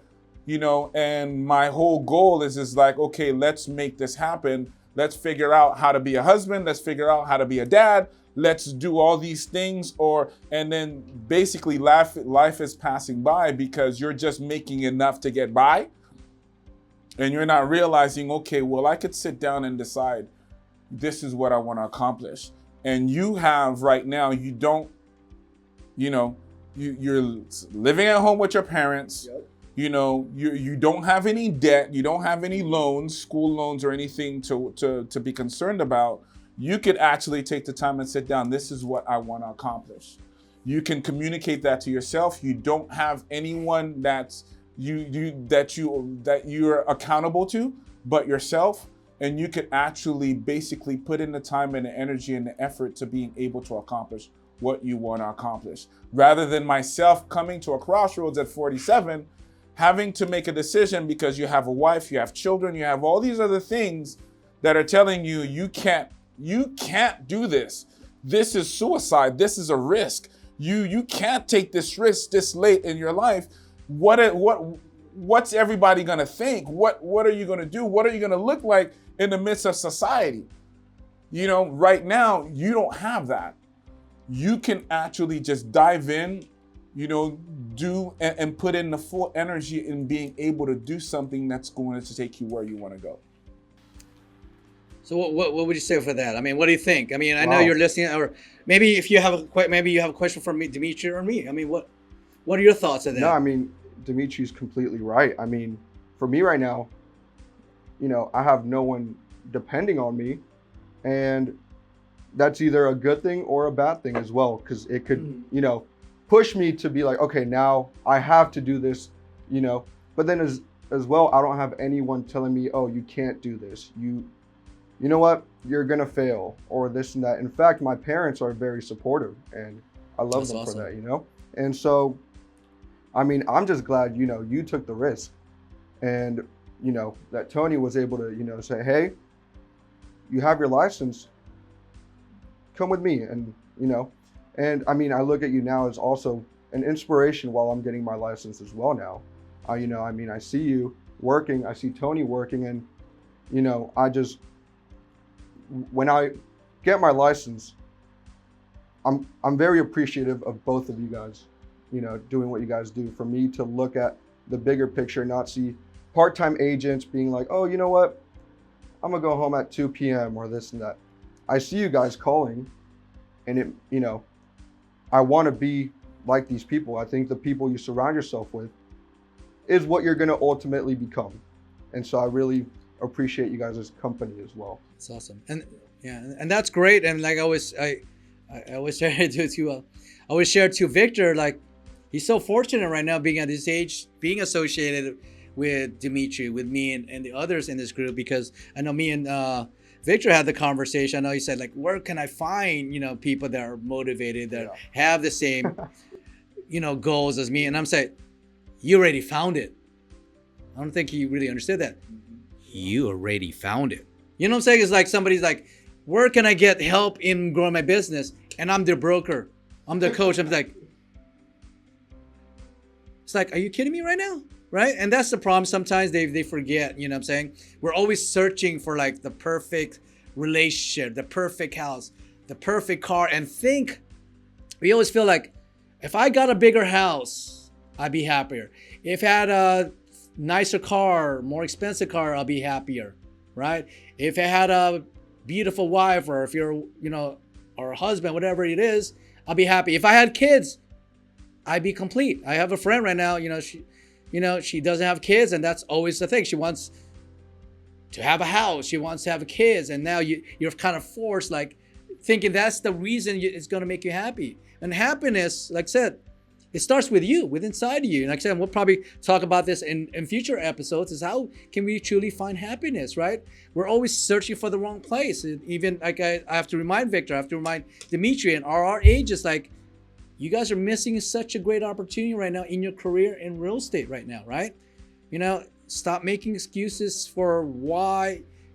you know, and my whole goal is like, okay, let's make this happen. Let's figure out how to be a husband. Let's figure out how to be a dad. Let's do all these things, and then basically life is passing by because you're just making enough to get by. And you're not realizing, okay, well, I could sit down and decide this is what I want to accomplish. And you have right now, you don't, you know, you're living at home with your parents. Yep. You know, you don't have any debt. You don't have any loans, school loans or anything to be concerned about. You could actually take the time and sit down. This is what I want to accomplish. You can communicate that to yourself. You don't have anyone that you're accountable to but yourself. And you could actually basically put in the time and the energy and the effort to being able to accomplish what you want to accomplish. Rather than myself coming to a crossroads at 47, having to make a decision because you have a wife, you have children, you have all these other things that are telling you, you can't do this. This is suicide. This is a risk. You can't take this risk this late in your life. What's everybody gonna think? What are you gonna do? What are you gonna look like in the midst of society? You know, right now, you don't have that. You can actually just dive in, you know, do and put in the full energy in being able to do something that's going to take you where you want to go. So what would you say for that? I mean, what do you think? I mean, I know Wow. you're listening, or maybe if you have a question for me, Dimitri or me. I mean, what are your thoughts on that? No, I mean, Dimitri's completely right. I mean, for me right now, you know, I have no one depending on me, and that's either a good thing or a bad thing as well, because it could, you know, push me to be like, okay, now I have to do this, you know. But then as well, I don't have anyone telling me, oh, you can't do this. You know what? You're gonna fail, or this and that. In fact, my parents are very supportive, and I love That's them awesome. for that, you know. And so, I mean, I'm just glad, you know, you took the risk, and you know that Tony was able to, you know, say, hey, you have your license, come with me. And you know, and I mean, I look at you now as also an inspiration while I'm getting my license as well now. You know, I mean, I see you working, I see Tony working, and you know, when I get my license, I'm very appreciative of both of you guys, you know, doing what you guys do. For me to look at the bigger picture, not see part-time agents being like, oh, you know what, I'm gonna go home at 2 p.m. or this and that. I see you guys calling, and it, you know, I want to be like these people. I think the people you surround yourself with is what you're gonna ultimately become. And so I really appreciate you guys' company as well. It's awesome, and yeah, and that's great. And like I always share to I always share to Victor, like he's so fortunate right now being at this age, being associated with Dimitri, with me and the others in this group, because I know me and Victor had the conversation. I know he said, like, where can I find, you know, people that are motivated, that have the same, you know, goals as me? And I'm saying, you already found it. I don't think he really understood that. You already found it. You know what I'm saying? It's like somebody's like, where can I get help in growing my business? And I'm the broker. I'm the coach. I'm like, it's like, are you kidding me right now? Right? And that's the problem. Sometimes they forget, you know what I'm saying? We're always searching for like the perfect relationship, the perfect house, the perfect car, and we always feel like if I got a bigger house, I'd be happier. If I had a nicer car, more expensive car, I'll be happier, right? If I had a beautiful wife, or if you're, you know, or a husband, whatever it is, I'll be happy. If I had kids, I'd be complete. I have a friend right now, she doesn't have kids, and that's always the thing. She wants to have a house. She wants to have kids. And now you're kind of forced, like thinking that's the reason it's going to make you happy. And happiness, like I said, it starts with you, with inside of you. And like I said, we'll probably talk about this in future episodes, is how can we truly find happiness, right? We're always searching for the wrong place. And even like I have to remind Victor, I have to remind Dimitri, and our ages, like, you guys are missing such a great opportunity right now in your career in real estate right now, right? You know, stop making excuses for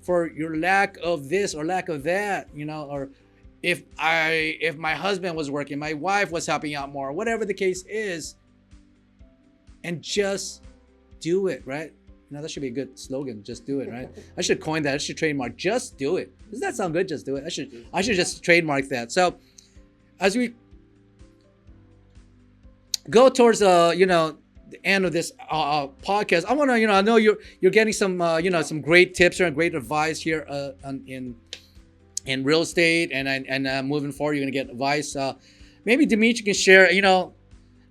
your lack of this or lack of that, you know, or if my husband was working, my wife was helping out more, whatever the case is, and just do it, right? You know, that should be a good slogan, just do it, right? I should coin that. I should trademark, just do it. Does that sound good? Just do it. I should just trademark that. So as we go towards the end of this podcast, I want to, I know you're getting some some great tips here and great advice here in real estate, and moving forward, you're gonna get advice. Maybe Dimitri can share,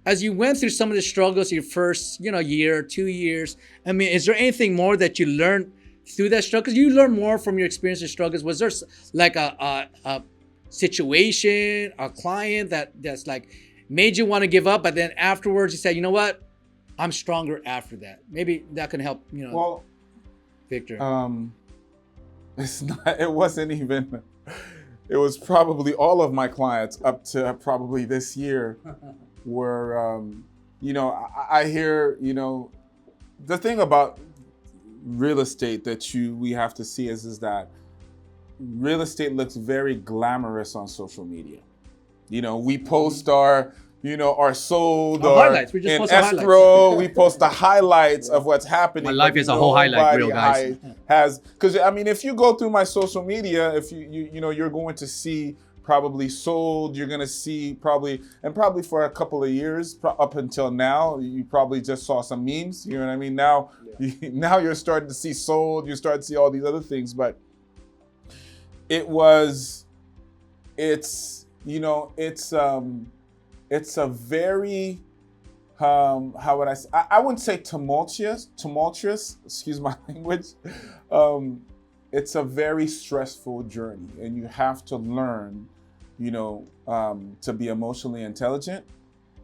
as you went through some of the struggles your first, year, 2 years. I mean, is there anything more that you learned through that struggle? Because you learn more from your experience and struggles. Was there like a situation, a client that's like made you want to give up, but then afterwards you said, you know what, I'm stronger after that? Maybe that can help, Well, Victor. It wasn't even, it was probably all of my clients up to probably this year were, I hear, the thing about real estate that we have to see is that real estate looks very glamorous on social media. We post our sold or highlights. We just in post the escrow. We post the highlights of what's happening. My life is a whole highlight reel, guys. Because I mean, if you go through my social media, if you're going to see probably sold. You're gonna see probably for a couple of years up until now, you probably just saw some memes. You know what I mean? Now, now you're starting to see sold. You start to see all these other things, but it's a very how would I say? I wouldn't say tumultuous. Excuse my language. It's a very stressful journey, and you have to learn, to be emotionally intelligent,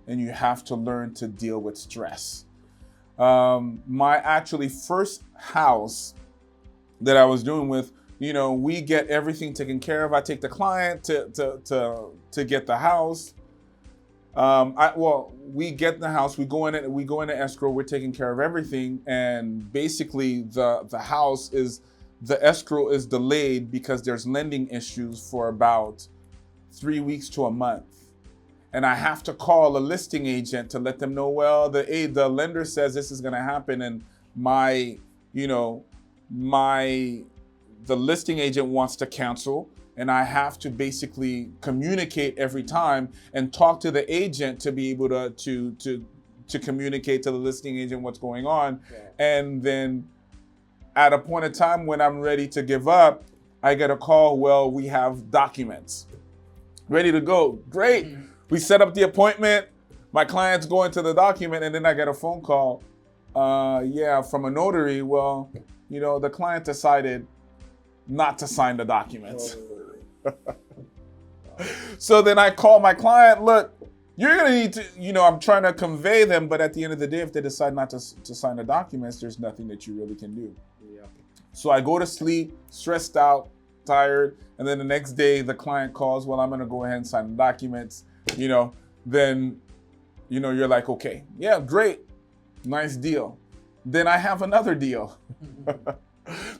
and you have to learn to deal with stress. My actually first house that I was doing with, we get everything taken care of. I take the client to get the house. We get the house, we go into escrow, we're taking care of everything, and basically the escrow is delayed because there's lending issues for about 3 weeks to a month. And I have to call a listing agent to let them know, well, the lender says this is gonna happen, and the listing agent wants to cancel. And I have to basically communicate every time and talk to the agent to be able to communicate to the listing agent what's going on. Yeah. And then at a point in time when I'm ready to give up, I get a call, well, we have documents ready to go. Great. Mm-hmm. We set up the appointment. My client's going to the document, and then I get a phone call. From a notary. Well, the client decided not to sign the documents. So then I call my client, look, you're gonna need to, I'm trying to convey them, but at the end of the day, if they decide not to sign the documents, there's nothing that you really can do. Yeah. So I go to sleep, stressed out, tired, and then the next day the client calls, well, I'm gonna go ahead and sign the documents, then, you're like, okay, yeah, great, nice deal. Then I have another deal.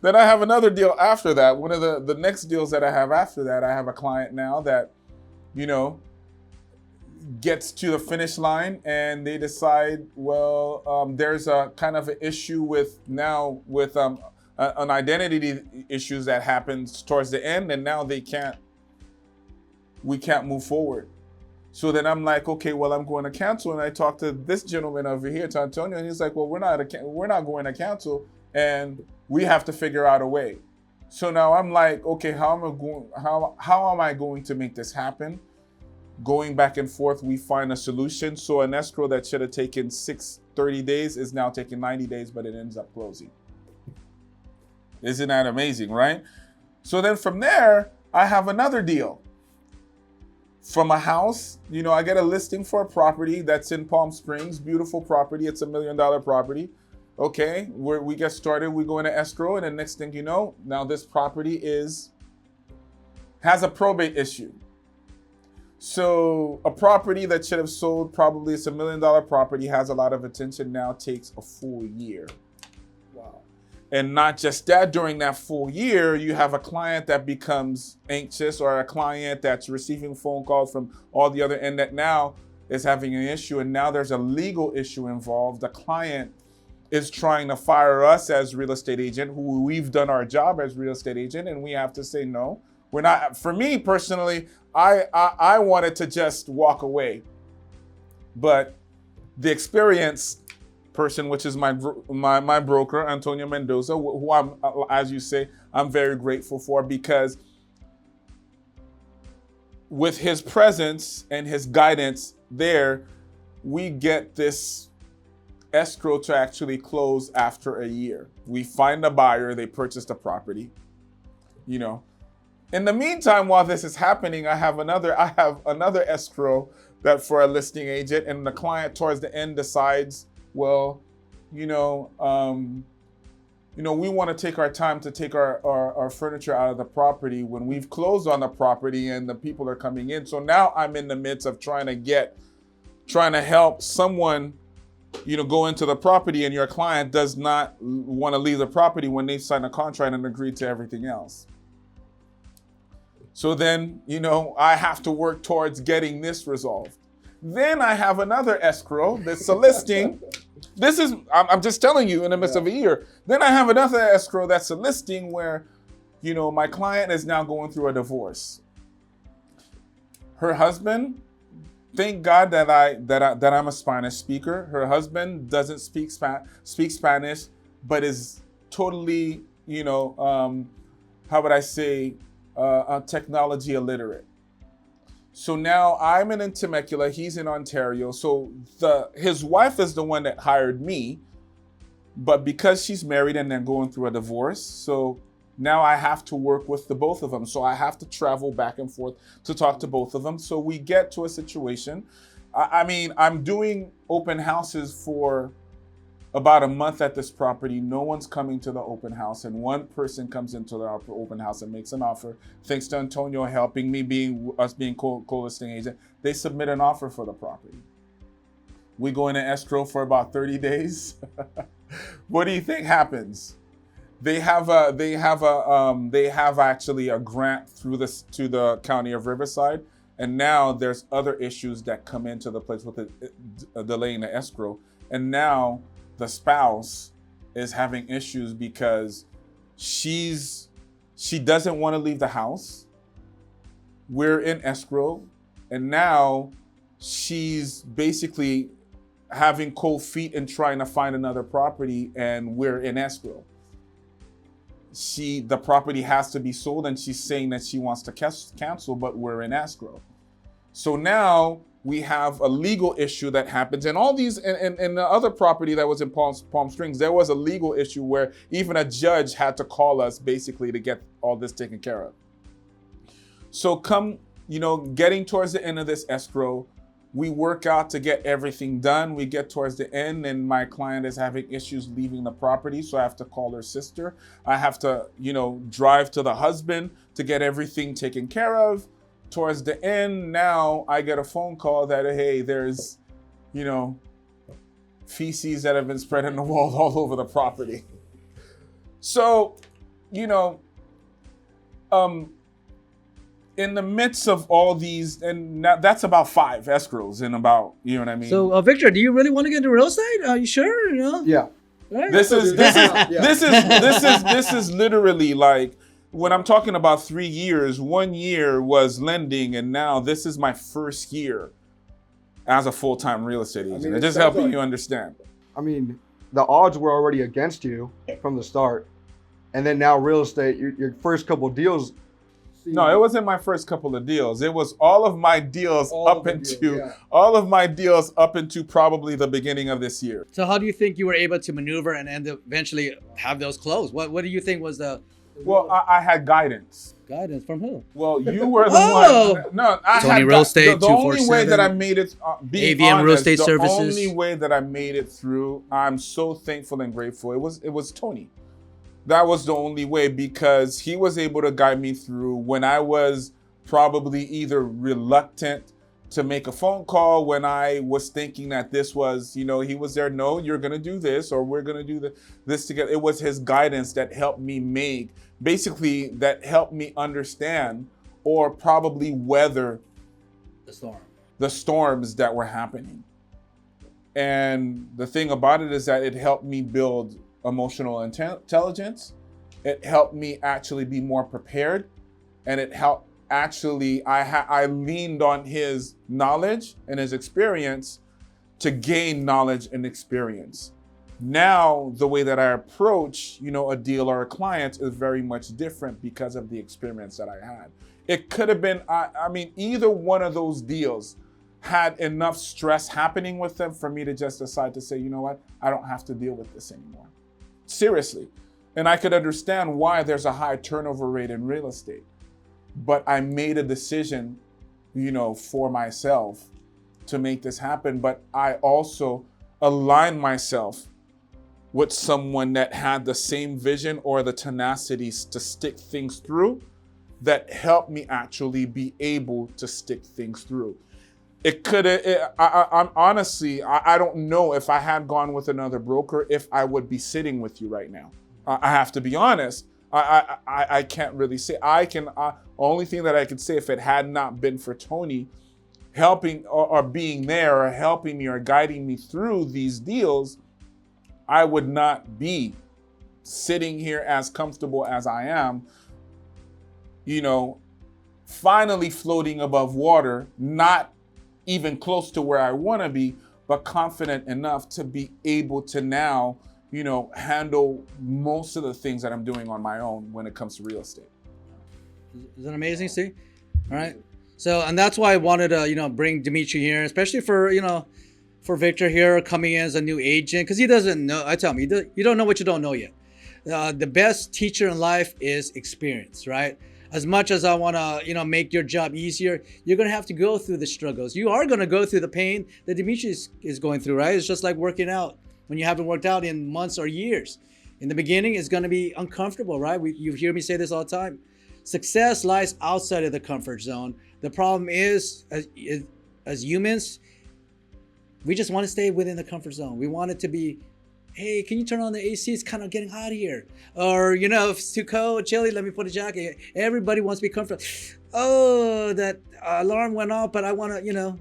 Then I have another deal after that. One of the next deals that I have after that, I have a client now that, gets to the finish line, and they decide, well, there's a kind of an issue with an identity issues that happens towards the end, and now we can't move forward. So then I'm like, okay, well, I'm going to cancel. And I talked to this gentleman over here, to Antonio, and he's like, well, we're not going to cancel, and we have to figure out a way. So now I'm like, okay, how am I going to make this happen? Going back and forth, we find a solution. So an escrow that should have taken 30 days is now taking 90 days, but it ends up closing. Isn't that amazing, right? So then from there, I have another deal. From a house, I get a listing for a property that's in Palm Springs, beautiful property. It's $1 million property. Okay, we get started, we go into escrow, and the next thing you know, now this property has a probate issue. So a property that should have sold, probably it's $1 million property, has a lot of attention, now takes a full year. Wow. And not just that, during that full year, you have a client that becomes anxious, or a client that's receiving phone calls from all the other end that now is having an issue, and now there's a legal issue involved. The client is trying to fire us as real estate agent, who we've done our job as real estate agent, and we have to say no. We're not. For me personally, I wanted to just walk away, but the experienced person, which is my broker, Tony Mendoza, who I'm, as you say, I'm very grateful for, because with his presence and his guidance there, we get this escrow to actually close after a year. We find a buyer, they purchase the property. In the meantime, while this is happening, I have another escrow that for a listing agent, and the client towards the end decides, well, we want to take our time to take our furniture out of the property when we've closed on the property and the people are coming in. So now I'm in the midst of trying to help someone, go into the property, and your client does not want to leave the property when they sign a contract and agree to everything else. So then, I have to work towards getting this resolved. Then I have another escrow that's a listing. I'm just telling you, in the midst of a year. Then I have another escrow that's a listing where, my client is now going through a divorce. Her husband, thank God that I'm a Spanish speaker. Her husband doesn't speak Spanish, but is totally, how would I say, technology illiterate. So now I'm in Temecula, he's in Ontario. So his wife is the one that hired me, but because she's married and then going through a divorce, so now I have to work with the both of them. So I have to travel back and forth to talk to both of them. So we get to a situation. I'm doing open houses for about a month at this property. No one's coming to the open house, and one person comes into the open house and makes an offer. Thanks to Antonio helping me, being co-listing agent, they submit an offer for the property. We go into escrow for about 30 days. What do you think happens? They have actually a grant to the county of Riverside, and now there's other issues that come into the place with a delay in the escrow, and now the spouse is having issues because she doesn't want to leave the house. We're in escrow, and now she's basically having cold feet and trying to find another property, and we're in escrow. The property has to be sold, and she's saying that she wants to cancel, but we're in escrow. So now we have a legal issue that happens, and all these, and the other property that was in Palm Springs, there was a legal issue where even a judge had to call us basically to get all this taken care of. So getting towards the end of this escrow, we work out to get everything done. We get towards the end, and my client is having issues leaving the property, so I have to call her sister. I have to, drive to the husband to get everything taken care of. Towards the end, now I get a phone call that, hey, there's, feces that have been spread on the wall all over the property. So, in the midst of all these, and now that's about 5 escrows in about, you know what I mean? So, Victor, do you really want to get into real estate? Are you sure? Yeah. Right? This is literally like, when I'm talking about 3 years, 1 year was lending, and now this is my first year as a full-time real estate agent. Just helping you understand. The odds were already against you from the start, and then now real estate, your first couple of deals No, it wasn't my first couple of deals. It was all of my deals All up of the into deals, yeah. all of my deals up into probably the beginning of this year. So how do you think you were able to maneuver and end up eventually have those close? What do you think was the Well, I had guidance. guidance from who? Well, you were the Oh! one. No, I Tony had Real Estate, the only way 247. that I made it, being AVM Real honest, Estate the Services. only way that I made it through, I'm so thankful and grateful. It was Tony. That was the only way, because he was able to guide me through when I was probably either reluctant to make a phone call, when I was thinking that this was, he was there, no, you're going to do this, or we're going to do this together. It was his guidance that helped me that helped me understand, or probably weather the storms that were happening. And the thing about it is that it helped me build emotional intelligence. It helped me actually be more prepared, and it helped I leaned on his knowledge and his experience to gain knowledge and experience. Now, the way that I approach, a deal or a client is very much different because of the experience that I had. It could have been, either one of those deals had enough stress happening with them for me to just decide to say, you know what, I don't have to deal with this anymore. Seriously. And I could understand why there's a high turnover rate in real estate. But I made a decision, for myself to make this happen. But I also aligned myself with someone that had the same vision or the tenacity to stick things through, that helped me actually be able to stick things through. It could have, I'm honestly, I don't know if I had gone with another broker, if I would be sitting with you right now. I have to be honest. I can't really say. Only thing that I could say, if it had not been for Tony helping or being there or helping me or guiding me through these deals, I would not be sitting here as comfortable as I am, finally floating above water, not even close to where I want to be, but confident enough to be able to now, handle most of the things that I'm doing on my own when it comes to real estate. Isn't that amazing, Steve? All right. So, and that's why I wanted to, bring Dimitri here, especially for, for Victor here coming in as a new agent, because he doesn't know. I tell him, you don't know what you don't know yet. The best teacher in life is experience, right? As much as I want to, make your job easier, you're going to have to go through the struggles. You are going to go through the pain that Dimitri is going through, right? It's just like working out when you haven't worked out in months or years. In the beginning, it's going to be uncomfortable, right? You hear me say this all the time. Success lies outside of the comfort zone. The problem is, as humans, we just want to stay within the comfort zone. We want it to be, hey, can you turn on the AC? It's kind of getting hot here. Or, if it's too cold, chilly, let me put a jacket. Everybody wants to be comfortable. Oh, that alarm went off, but I want to,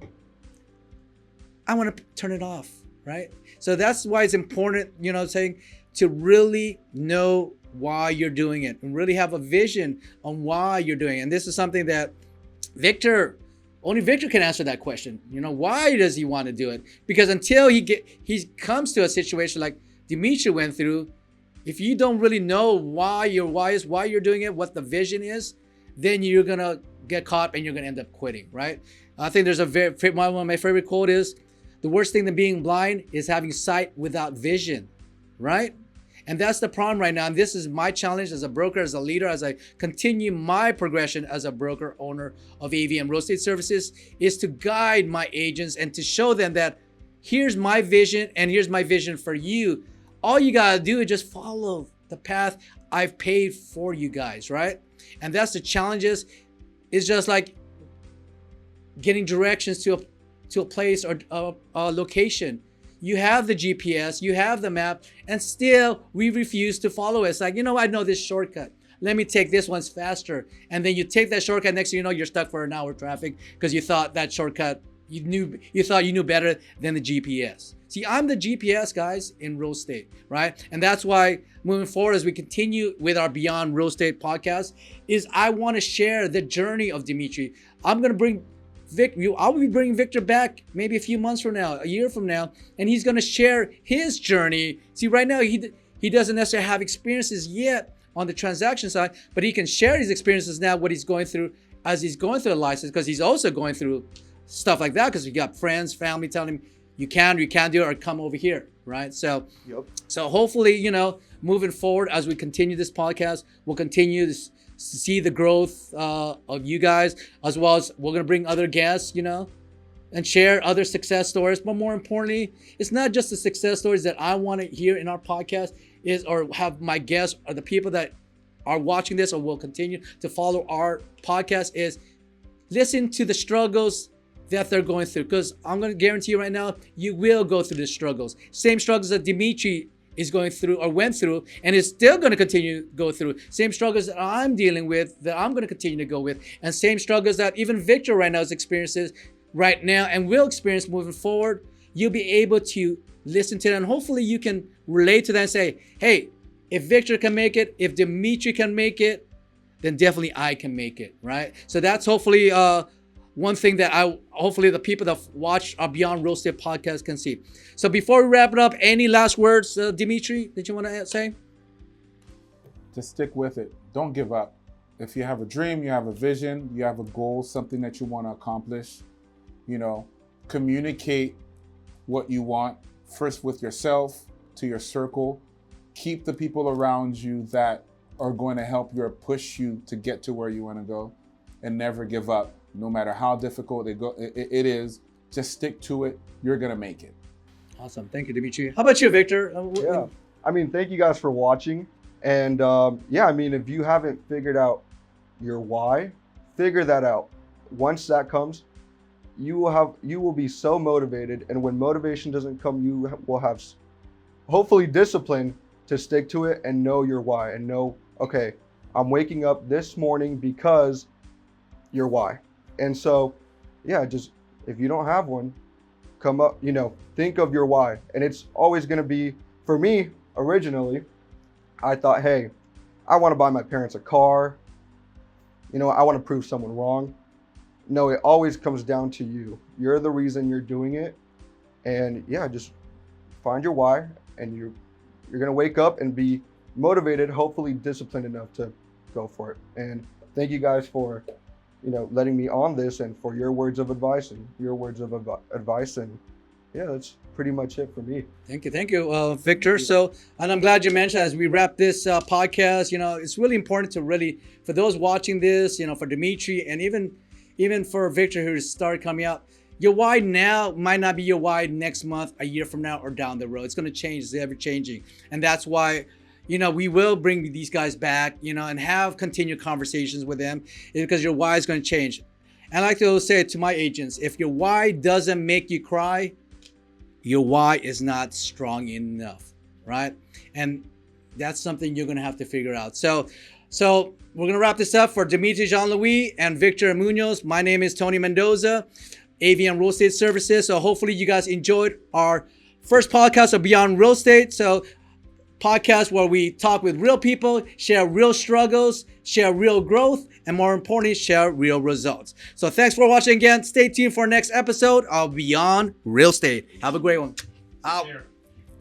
I want to turn it off, right? So that's why it's important, saying to really know why you're doing it and really have a vision on why you're doing it. And this is something that only Victor can answer that question. Why does he want to do it? Because until he comes to a situation like Dimitri went through, if you don't really know why you're doing it, what the vision is, then you're gonna get caught and you're gonna end up quitting, right? I think there's one of my favorite quote is, the worst thing than being blind is having sight without vision, right? And that's the problem right now. And this is my challenge as a broker, as a leader, as I continue my progression as a broker owner of AVM Real Estate Services, is to guide my agents and to show them that here's my vision and here's my vision for you. All you got to do is just follow the path I've paved for you guys, right? And that's the challenges. It's just like getting directions to a place or a location. You have the GPS, you have the map, and still we refuse to follow it. It's like, I know this shortcut. Let me take this one's faster. And then you take that shortcut, next thing you know, you're stuck for an hour traffic because you thought that shortcut, you thought you knew better than the GPS. See, I'm the GPS, guys, in real estate, right? And that's why moving forward, as we continue with our Beyond Real Estate podcast, is I want to share the journey of Dimitri. I'll be bringing Victor back maybe a few months from now, a year from now, and he's going to share his journey. See, right now, he doesn't necessarily have experiences yet on the transaction side, but he can share his experiences now, what he's going through as he's going through a license, because he's also going through stuff like that, because you got friends, family telling him you can or you can't do it, or come over here, right? So, so hopefully, you know, moving forward as we continue this podcast, we'll continue to see the growth of you guys, as well as we're going to bring other guests, you know, and share other success stories. But more importantly, it's not just the success stories that I want to hear in our podcast, or have my guests or the people that are watching this or will continue to follow our podcast, is listen to the struggles that they're going through. Because I'm going to guarantee you right now, you will go through the struggles. Same struggles that Dimitri is going through or went through and is still going to continue to go through. Same struggles that I'm dealing with, that I'm going to continue to go with. And same struggles that even Victor right now experiences right now and will experience moving forward. You'll be able to listen to that, and hopefully you can relate to that and say, hey, if Victor can make it, if Dimitri can make it, then definitely I can make it, right? So that's hopefully one thing that hopefully the people that watch our Beyond Real Estate podcast can see. So before we wrap it up, any last words, Dimitri, that you want to say? Just stick with it. Don't give up. If you have a dream, you have a vision, you have a goal, something that you want to accomplish, you know, communicate what you want first with yourself, to your circle. Keep the people around you that are going to help you or push you to get to where you want to go, and never give up. No matter how difficult it is, just stick to it. You're going to make it. Awesome. Thank you, Dimitri. How about you, Victor? Yeah. I mean, thank you guys for watching. And yeah, I mean, if you haven't figured out your why, figure that out. Once that comes, you will be so motivated. And when motivation doesn't come, you will have hopefully discipline to stick to it and know your why, and know, okay, I'm waking up this morning because your why. And so, yeah, just if you don't have one, come up, you know, think of your why. And it's always going to be, for me, originally, I thought, hey, I want to buy my parents a car. You know, I want to prove someone wrong. No, it always comes down to you. You're the reason you're doing it. And yeah, just find your why, and you're going to wake up and be motivated, hopefully disciplined enough to go for it. And thank you guys for, you know, letting me on this, and for your words of advice and your words of advice. And yeah, that's pretty much it for me. Thank you, Victor. So, and I'm glad you mentioned, as we wrap this podcast, you know, it's really important to really, for those watching this, you know, for Dimitri, and even for Victor, who started coming out, your why now might not be your why next month, a year from now, or down the road. It's going to change. It's ever changing. And that's why, you know, we will bring these guys back, you know, and have continued conversations with them, because your why is going to change. And I like to always say to my agents, if your why doesn't make you cry, your why is not strong enough, right? And that's something you're going to have to figure out. So we're going to wrap this up. For Dimitri Jean-Louis and Victor Muñoz, my name is Tony Mendoza, AVM Real Estate Services. So hopefully you guys enjoyed our first podcast of Beyond Real Estate. So podcast where we talk with real people, share real struggles, share real growth, and more importantly, share real results. So thanks for watching again. Stay tuned for our next episode of Beyond Real Estate. Have a great one. Out.